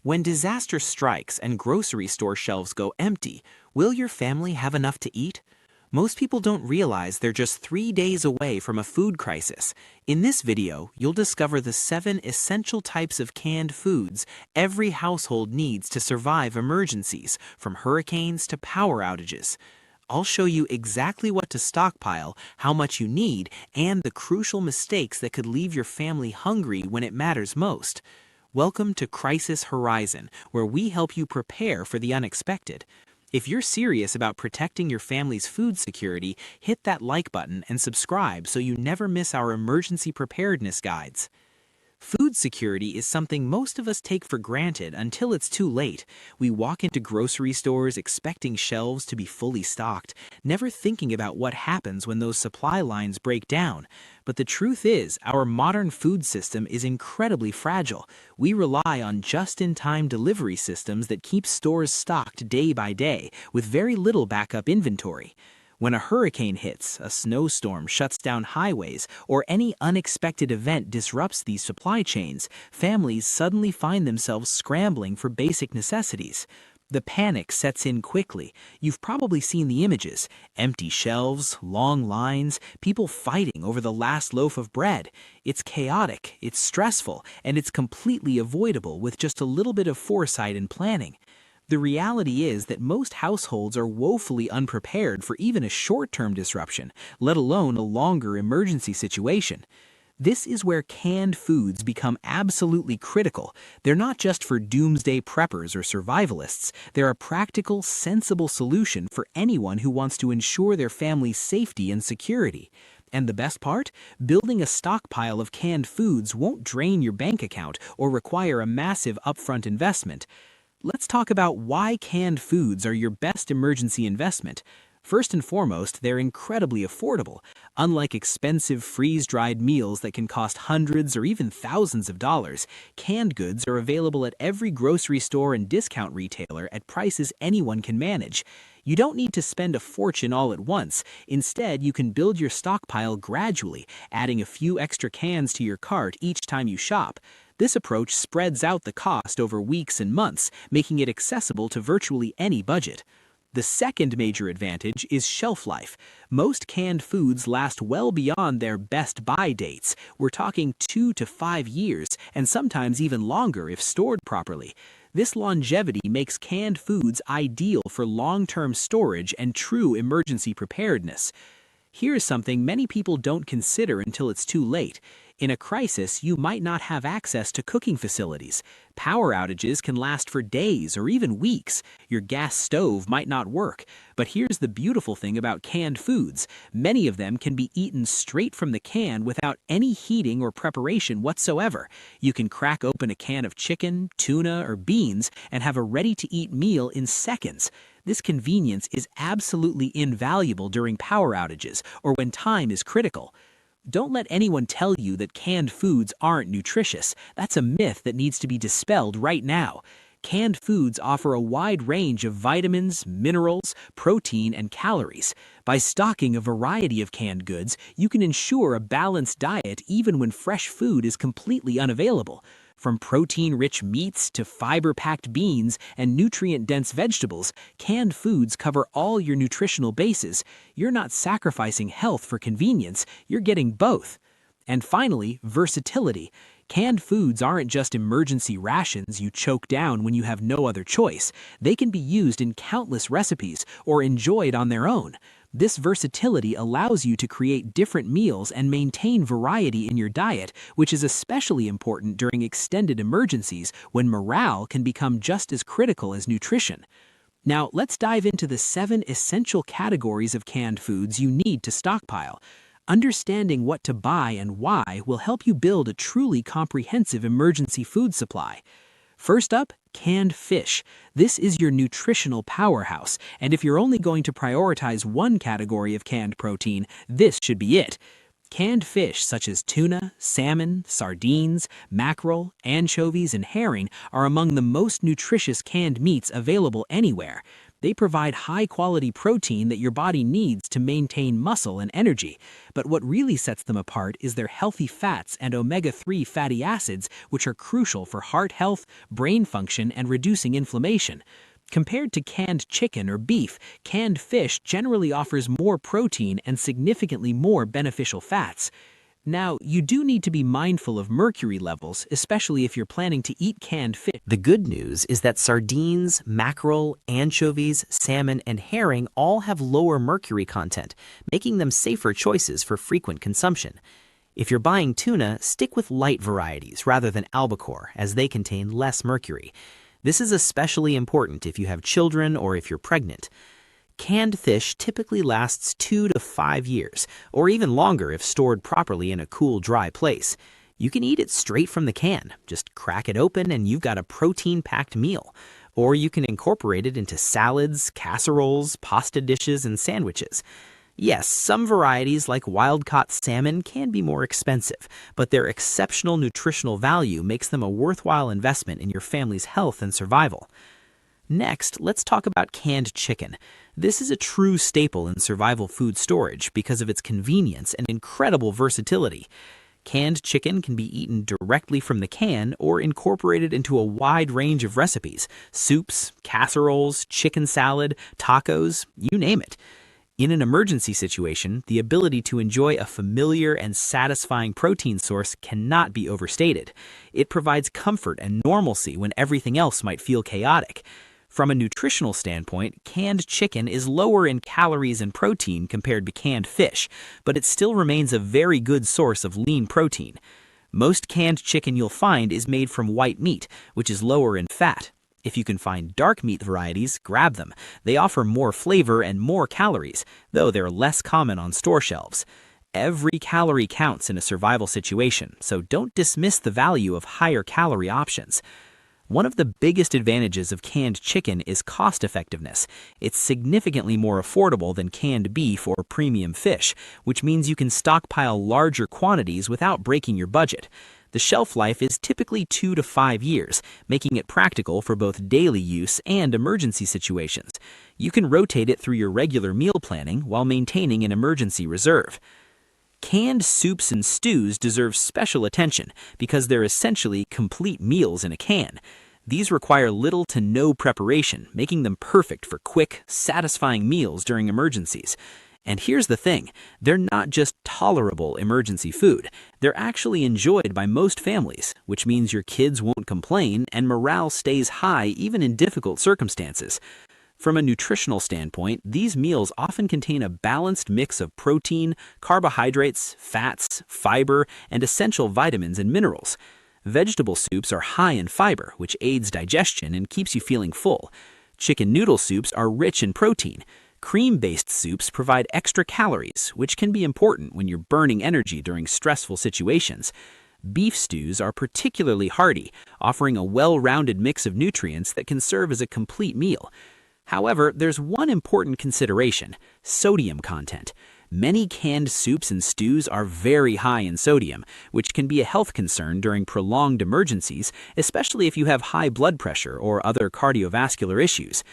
When disaster strikes and grocery store shelves go empty, will your family have enough to eat? Most people don't realize they're just 3 days away from a food crisis. In this video, you'll discover the 7 essential types of canned foods every household needs to survive emergencies, from hurricanes to power outages. I'll show you exactly what to stockpile, how much you need, and the crucial mistakes that could leave your family hungry when it matters most. Welcome to Crisis Horizon, where we help you prepare for the unexpected. If you're serious about protecting your family's food security, hit that like button and subscribe so you never miss our emergency preparedness guides. Food security is something most of us take for granted until it's too late. We walk into grocery stores expecting shelves to be fully stocked, never thinking about what happens when those supply lines break down. But the truth is, our modern food system is incredibly fragile. We rely on just-in-time delivery systems that keep stores stocked day by day, with very little backup inventory. When a hurricane hits, a snowstorm shuts down highways, or any unexpected event disrupts these supply chains, families suddenly find themselves scrambling for basic necessities. The panic sets in quickly. You've probably seen the images: empty shelves, long lines, people fighting over the last loaf of bread. It's chaotic, it's stressful, and it's completely avoidable with just a little bit of foresight and planning. The reality is that most households are woefully unprepared for even a short-term disruption, let alone a longer emergency situation. This is where canned foods become absolutely critical. They're not just for doomsday preppers or survivalists. They're a practical, sensible solution for anyone who wants to ensure their family's safety and security. And the best part? Building a stockpile of canned foods won't drain your bank account or require a massive upfront investment. Let's talk about why canned foods are your best emergency investment. First and foremost, they're incredibly affordable. Unlike expensive freeze-dried meals that can cost hundreds or even thousands of dollars, canned goods are available at every grocery store and discount retailer at prices anyone can manage. You don't need to spend a fortune all at once. Instead, you can build your stockpile gradually, adding a few extra cans to your cart each time you shop. This approach spreads out the cost over weeks and months, making it accessible to virtually any budget. The second major advantage is shelf life. Most canned foods last well beyond their best buy dates. We're talking 2 to 5 years, and sometimes even longer if stored properly. This longevity makes canned foods ideal for long-term storage and true emergency preparedness. Here's something many people don't consider until it's too late. In a crisis, you might not have access to cooking facilities. Power outages can last for days or even weeks. Your gas stove might not work. But here's the beautiful thing about canned foods. Many of them can be eaten straight from the can without any heating or preparation whatsoever. You can crack open a can of chicken, tuna, or beans and have a ready-to-eat meal in seconds. This convenience is absolutely invaluable during power outages or when time is critical. Don't let anyone tell you that canned foods aren't nutritious. That's a myth that needs to be dispelled right now. Canned foods offer a wide range of vitamins, minerals, protein, and calories. By stocking a variety of canned goods, you can ensure a balanced diet even when fresh food is completely unavailable. From protein-rich meats to fiber-packed beans and nutrient-dense vegetables, canned foods cover all your nutritional bases. You're not sacrificing health for convenience, you're getting both. And finally, versatility. Canned foods aren't just emergency rations you choke down when you have no other choice. They can be used in countless recipes or enjoyed on their own. This versatility allows you to create different meals and maintain variety in your diet, which is especially important during extended emergencies when morale can become just as critical as nutrition. Now, let's dive into the 7 essential categories of canned foods you need to stockpile. Understanding what to buy and why will help you build a truly comprehensive emergency food supply. First up, canned fish. This is your nutritional powerhouse, and if you're only going to prioritize one category of canned protein, this should be it. Canned fish such as tuna, salmon, sardines, mackerel, anchovies, and herring are among the most nutritious canned meats available anywhere. They provide high-quality protein that your body needs to maintain muscle and energy. But what really sets them apart is their healthy fats and omega-3 fatty acids, which are crucial for heart health, brain function, and reducing inflammation. Compared to canned chicken or beef, canned fish generally offers more protein and significantly more beneficial fats. Now, you do need to be mindful of mercury levels, especially if you're planning to eat canned fish. The good news is that sardines, mackerel, anchovies, salmon, and herring all have lower mercury content, making them safer choices for frequent consumption. If you're buying tuna, stick with light varieties rather than albacore, as they contain less mercury. This is especially important if you have children or if you're pregnant. Canned fish typically lasts 2 to 5 years, or even longer if stored properly in a cool, dry place. You can eat it straight from the can. Just crack it open and you've got a protein-packed meal. Or you can incorporate it into salads, casseroles, pasta dishes, and sandwiches. Yes, some varieties like wild-caught salmon can be more expensive, but their exceptional nutritional value makes them a worthwhile investment in your family's health and survival. Next, let's talk about canned chicken. This is a true staple in survival food storage because of its convenience and incredible versatility. Canned chicken can be eaten directly from the can or incorporated into a wide range of recipes: soups, casseroles, chicken salad, tacos, you name it. In an emergency situation, the ability to enjoy a familiar and satisfying protein source cannot be overstated. It provides comfort and normalcy when everything else might feel chaotic. From a nutritional standpoint, canned chicken is lower in calories and protein compared to canned fish, but it still remains a very good source of lean protein. Most canned chicken you'll find is made from white meat, which is lower in fat. If you can find dark meat varieties, grab them. They offer more flavor and more calories, though they're less common on store shelves. Every calorie counts in a survival situation, so don't dismiss the value of higher calorie options. One of the biggest advantages of canned chicken is cost effectiveness. It's significantly more affordable than canned beef or premium fish, which means you can stockpile larger quantities without breaking your budget. The shelf life is typically 2 to 5 years, making it practical for both daily use and emergency situations. You can rotate it through your regular meal planning while maintaining an emergency reserve. Canned soups and stews deserve special attention because they're essentially complete meals in a can. These require little to no preparation, making them perfect for quick, satisfying meals during emergencies. And here's the thing, they're not just tolerable emergency food. They're actually enjoyed by most families, which means your kids won't complain and morale stays high even in difficult circumstances. From a nutritional standpoint, these meals often contain a balanced mix of protein, carbohydrates, fats, fiber, and essential vitamins and minerals. Vegetable soups are high in fiber, which aids digestion and keeps you feeling full. Chicken noodle soups are rich in protein. Cream-based soups provide extra calories, which can be important when you're burning energy during stressful situations. Beef stews are particularly hearty, offering a well-rounded mix of nutrients that can serve as a complete meal. However, there's one important consideration: sodium content. Many canned soups and stews are very high in sodium, which can be a health concern during prolonged emergencies, especially if you have high blood pressure or other cardiovascular issues.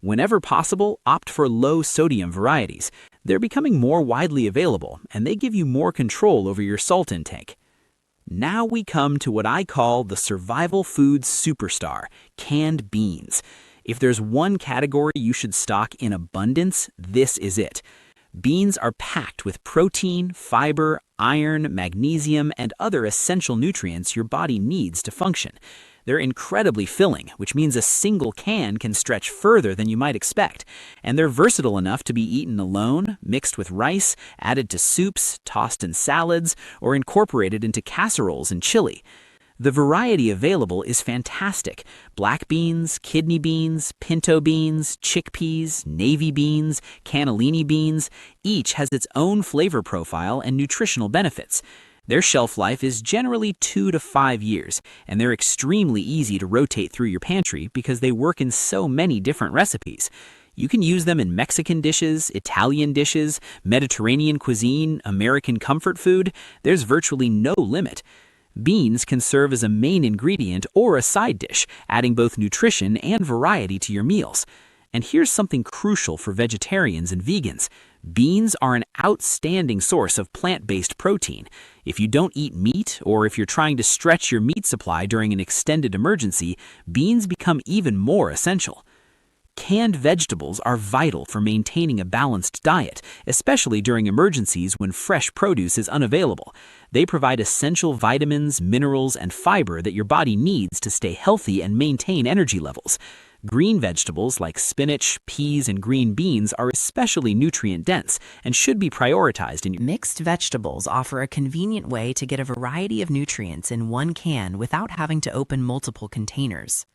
Whenever possible, opt for low-sodium varieties. They're becoming more widely available, and they give you more control over your salt intake. Now we come to what I call the survival foods superstar: canned beans. If there's one category you should stock in abundance, this is it. Beans are packed with protein, fiber, iron, magnesium, and other essential nutrients your body needs to function. They're incredibly filling, which means a single can can stretch further than you might expect. And they're versatile enough to be eaten alone, mixed with rice, added to soups, tossed in salads, or incorporated into casseroles and chili. The variety available is fantastic. Black beans, kidney beans, pinto beans, chickpeas, navy beans, cannellini beans, each has its own flavor profile and nutritional benefits. Their shelf life is generally 2 to 5 years, and they're extremely easy to rotate through your pantry because they work in so many different recipes. You can use them in Mexican dishes, Italian dishes, Mediterranean cuisine, American comfort food. There's virtually no limit. Beans can serve as a main ingredient or a side dish, adding both nutrition and variety to your meals. And here's something crucial for vegetarians and vegans. Beans are an outstanding source of plant-based protein. If you don't eat meat, or if you're trying to stretch your meat supply during an extended emergency, beans become even more essential. Canned vegetables are vital for maintaining a balanced diet, especially during emergencies when fresh produce is unavailable. They provide essential vitamins, minerals, and fiber that your body needs to stay healthy and maintain energy levels. Green vegetables like spinach, peas, and green beans are especially nutrient-dense and should be prioritized in your Mixed vegetables offer a convenient way to get a variety of nutrients in one can without having to open multiple containers.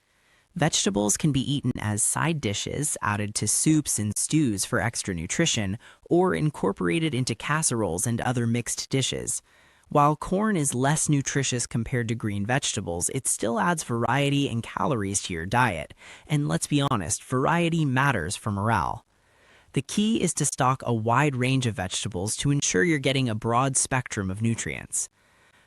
Vegetables can be eaten as side dishes, added to soups and stews for extra nutrition, or incorporated into casseroles and other mixed dishes. While corn is less nutritious compared to green vegetables, it still adds variety and calories to your diet. And let's be honest, variety matters for morale. The key is to stock a wide range of vegetables to ensure you're getting a broad spectrum of nutrients.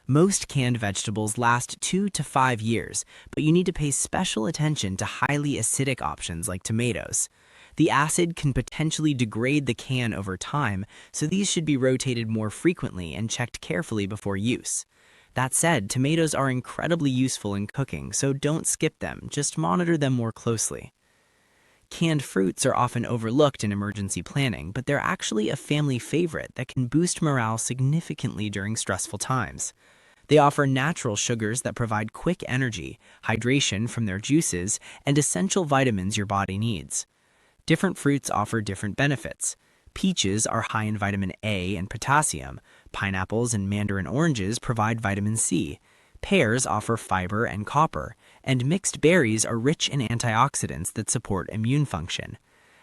Most canned vegetables last 2 to 5 years, but you need to pay special attention to highly acidic options like tomatoes. The acid can potentially degrade the can over time, so these should be rotated more frequently and checked carefully before use. That said, tomatoes are incredibly useful in cooking, so don't skip them, just monitor them more closely. Canned fruits are often overlooked in emergency planning, but they're actually a family favorite that can boost morale significantly during stressful times. They offer natural sugars that provide quick energy, hydration from their juices, and essential vitamins your body needs. Different fruits offer different benefits. Peaches are high in vitamin A and potassium. Pineapples and mandarin oranges provide vitamin C. Pears offer fiber and copper. And mixed berries are rich in antioxidants that support immune function.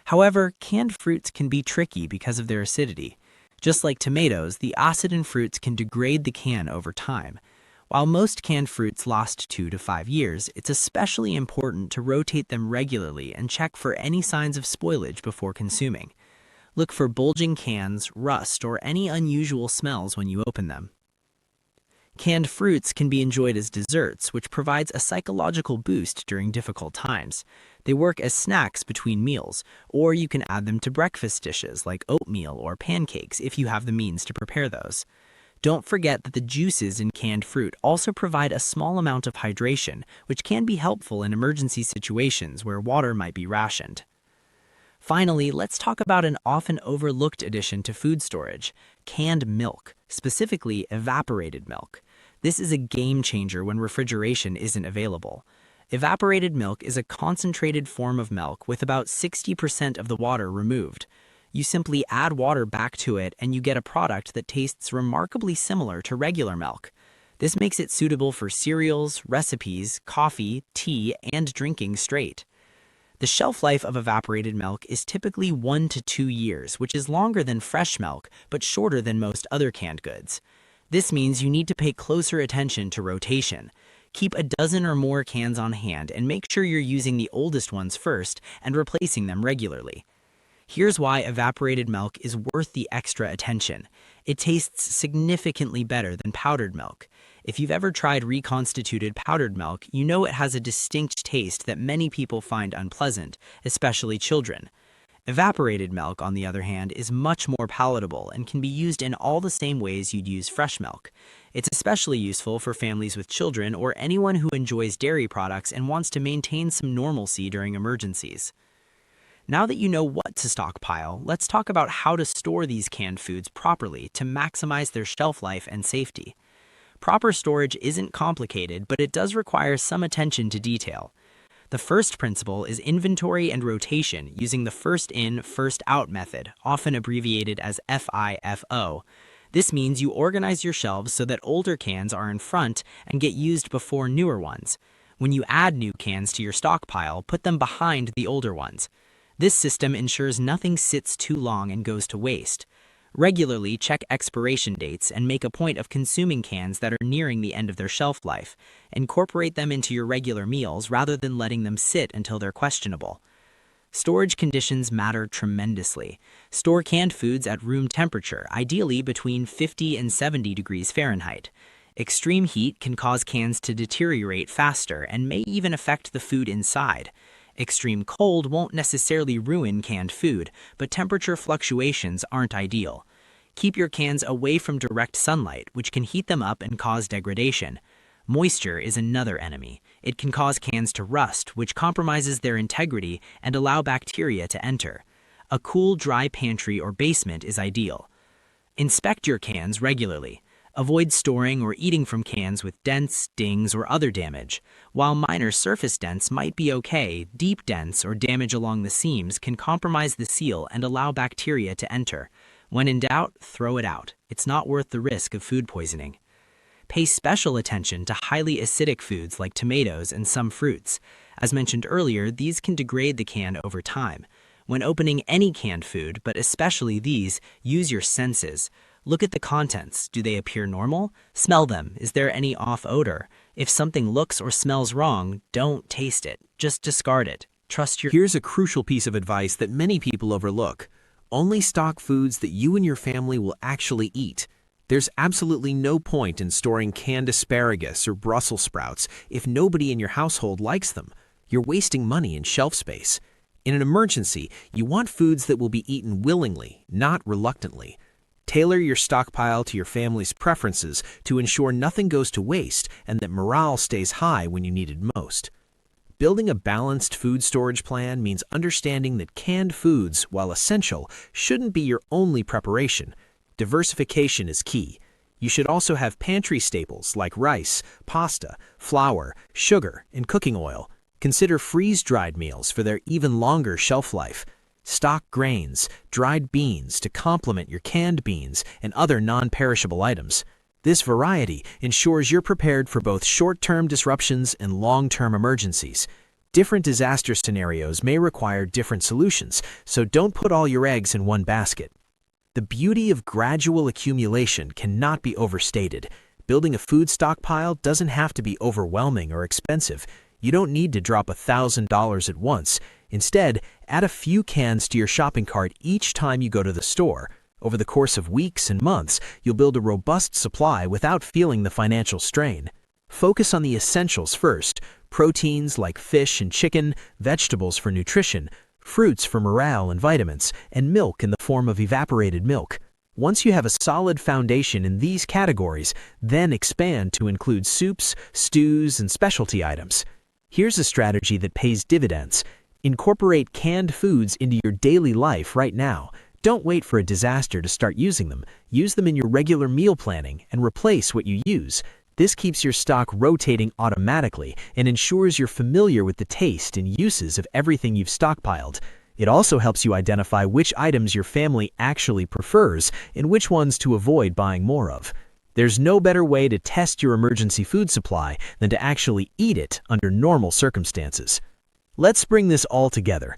However, canned fruits can be tricky because of their acidity. Just like tomatoes, the acid in fruits can degrade the can over time. While most canned fruits last 2 to 5 years, it's especially important to rotate them regularly and check for any signs of spoilage before consuming. Look for bulging cans, rust, or any unusual smells when you open them. Canned fruits can be enjoyed as desserts, which provides a psychological boost during difficult times. They work as snacks between meals, or you can add them to breakfast dishes like oatmeal or pancakes if you have the means to prepare those. Don't forget that the juices in canned fruit also provide a small amount of hydration, which can be helpful in emergency situations where water might be rationed. Finally, let's talk about an often overlooked addition to food storage: canned milk, specifically evaporated milk. This is a game changer when refrigeration isn't available. Evaporated milk is a concentrated form of milk with about 60% of the water removed. You simply add water back to it and you get a product that tastes remarkably similar to regular milk. This makes it suitable for cereals, recipes, coffee, tea, and drinking straight. The shelf life of evaporated milk is typically 1 to 2 years, which is longer than fresh milk, but shorter than most other canned goods. This means you need to pay closer attention to rotation. Keep a dozen or more cans on hand and make sure you're using the oldest ones first and replacing them regularly. Here's why evaporated milk is worth the extra attention. It tastes significantly better than powdered milk. If you've ever tried reconstituted powdered milk, you know it has a distinct taste that many people find unpleasant, especially children. Evaporated milk, on the other hand, is much more palatable and can be used in all the same ways you'd use fresh milk. It's especially useful for families with children or anyone who enjoys dairy products and wants to maintain some normalcy during emergencies. Now that you know what to stockpile, let's talk about how to store these canned foods properly to maximize their shelf life and safety. Proper storage isn't complicated, but it does require some attention to detail. The first principle is inventory and rotation using the first in, first out method, often abbreviated as FIFO. This means you organize your shelves so that older cans are in front and get used before newer ones. When you add new cans to your stockpile, put them behind the older ones. This system ensures nothing sits too long and goes to waste. Regularly check expiration dates and make a point of consuming cans that are nearing the end of their shelf life. Incorporate them into your regular meals rather than letting them sit until they're questionable. Storage conditions matter tremendously. Store canned foods at room temperature, ideally between 50 and 70 degrees Fahrenheit. Extreme heat can cause cans to deteriorate faster and may even affect the food inside. Extreme cold won't necessarily ruin canned food, but temperature fluctuations aren't ideal. Keep your cans away from direct sunlight, which can heat them up and cause degradation. Moisture is another enemy. It can cause cans to rust, which compromises their integrity and allow bacteria to enter. A cool, dry pantry or basement is ideal. Inspect your cans regularly. Avoid storing or eating from cans with dents, dings, or other damage. While minor surface dents might be okay, deep dents or damage along the seams can compromise the seal and allow bacteria to enter. When in doubt, throw it out. It's not worth the risk of food poisoning. Pay special attention to highly acidic foods like tomatoes and some fruits. As mentioned earlier, these can degrade the can over time. When opening any canned food, but especially these, use your senses. Look at the contents. Do they appear normal? Smell them. Is there any off odor? If something looks or smells wrong, don't taste it. Just discard it. Trust your... Here's a crucial piece of advice that many people overlook. Only stock foods that you and your family will actually eat. There's absolutely no point in storing canned asparagus or Brussels sprouts if nobody in your household likes them. You're wasting money and shelf space. In an emergency, you want foods that will be eaten willingly, not reluctantly. Tailor your stockpile to your family's preferences to ensure nothing goes to waste and that morale stays high when you need it most. Building a balanced food storage plan means understanding that canned foods, while essential, shouldn't be your only preparation. Diversification is key. You should also have pantry staples like rice, pasta, flour, sugar, and cooking oil. Consider freeze-dried meals for their even longer shelf life. Stock grains, dried beans to complement your canned beans and other non-perishable items. This variety ensures you're prepared for both short-term disruptions and long-term emergencies. Different disaster scenarios may require different solutions, so don't put all your eggs in one basket. The beauty of gradual accumulation cannot be overstated. Building a food stockpile doesn't have to be overwhelming or expensive. You don't need to drop $1,000 at once. Instead, add a few cans to your shopping cart each time you go to the store. Over the course of weeks and months, you'll build a robust supply without feeling the financial strain. Focus on the essentials first: proteins like fish and chicken, vegetables for nutrition, fruits for morale and vitamins, and milk in the form of evaporated milk. Once you have a solid foundation in these categories, then expand to include soups, stews, and specialty items. Here's a strategy that pays dividends. Incorporate canned foods into your daily life right now. Don't wait for a disaster to start using them. Use them in your regular meal planning and replace what you use. This keeps your stock rotating automatically and ensures you're familiar with the taste and uses of everything you've stockpiled. It also helps you identify which items your family actually prefers and which ones to avoid buying more of. There's no better way to test your emergency food supply than to actually eat it under normal circumstances. Let's bring this all together.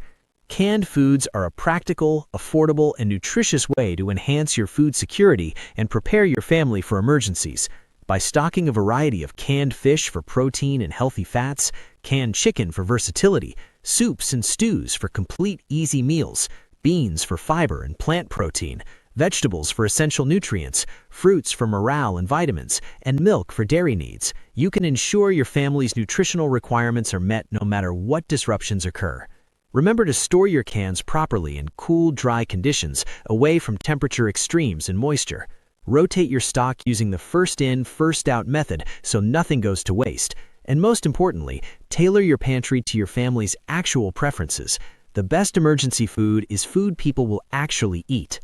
Canned foods are a practical, affordable, and nutritious way to enhance your food security and prepare your family for emergencies. By stocking a variety of canned fish for protein and healthy fats, canned chicken for versatility, soups and stews for complete, easy meals, beans for fiber and plant protein, vegetables for essential nutrients, fruits for morale and vitamins, and milk for dairy needs, you can ensure your family's nutritional requirements are met no matter what disruptions occur. Remember to store your cans properly in cool, dry conditions away from temperature extremes and moisture. Rotate your stock using the first-in, first-out method so nothing goes to waste. And most importantly, tailor your pantry to your family's actual preferences. The best emergency food is food people will actually eat.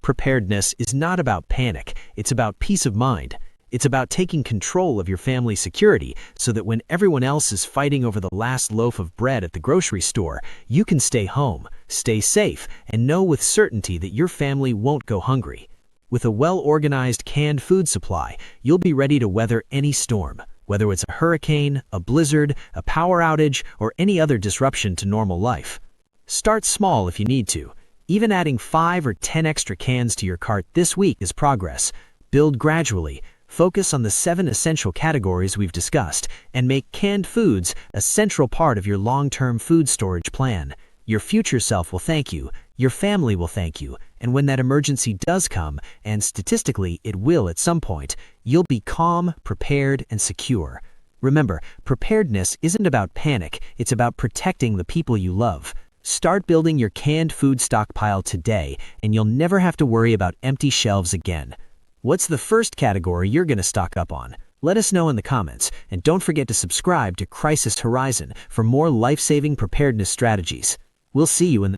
Preparedness is not about panic, it's about peace of mind. It's about taking control of your family's security so that when everyone else is fighting over the last loaf of bread at the grocery store, you can stay home, stay safe, and know with certainty that your family won't go hungry. With a well-organized canned food supply, you'll be ready to weather any storm, whether it's a hurricane, a blizzard, a power outage, or any other disruption to normal life. Start small if you need to. Even adding 5 or 10 extra cans to your cart this week is progress. Build gradually. Focus on the 7 essential categories we've discussed, and make canned foods a central part of your long-term food storage plan. Your future self will thank you, your family will thank you, and when that emergency does come, and statistically it will at some point, you'll be calm, prepared, and secure. Remember, preparedness isn't about panic, it's about protecting the people you love. Start building your canned food stockpile today, and you'll never have to worry about empty shelves again. What's the first category you're going to stock up on? Let us know in the comments, and don't forget to subscribe to Crisis Horizon for more life-saving preparedness strategies. We'll see you in the